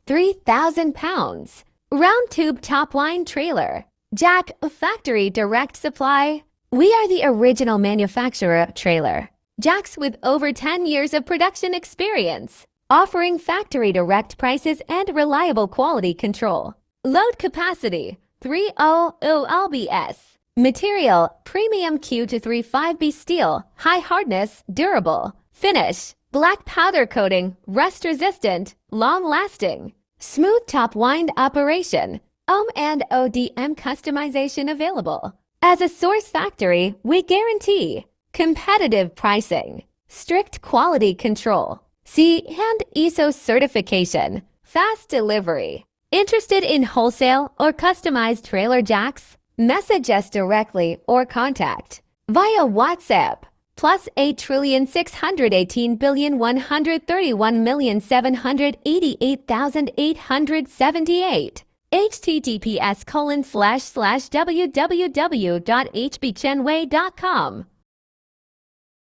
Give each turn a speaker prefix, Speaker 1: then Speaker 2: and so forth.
Speaker 1: 3,000 pounds. Round tube top line trailer. Jack Factory Direct Supply. We are the original manufacturer of trailer jacks with over 10 years of production experience, offering factory direct prices and reliable quality control. Load capacity 300 lbs. Material premium Q235B steel, high hardness, durable. Finish black powder coating, rust resistant, long lasting. Smooth top wind operation. OM and ODM customization available. As a source factory, we guarantee competitive pricing, strict quality control, CE and ISO certification, fast delivery. Interested in wholesale or customized trailer jacks? Message us directly or contact via WhatsApp +8,618,131,788,878 https://www.hbchenway.com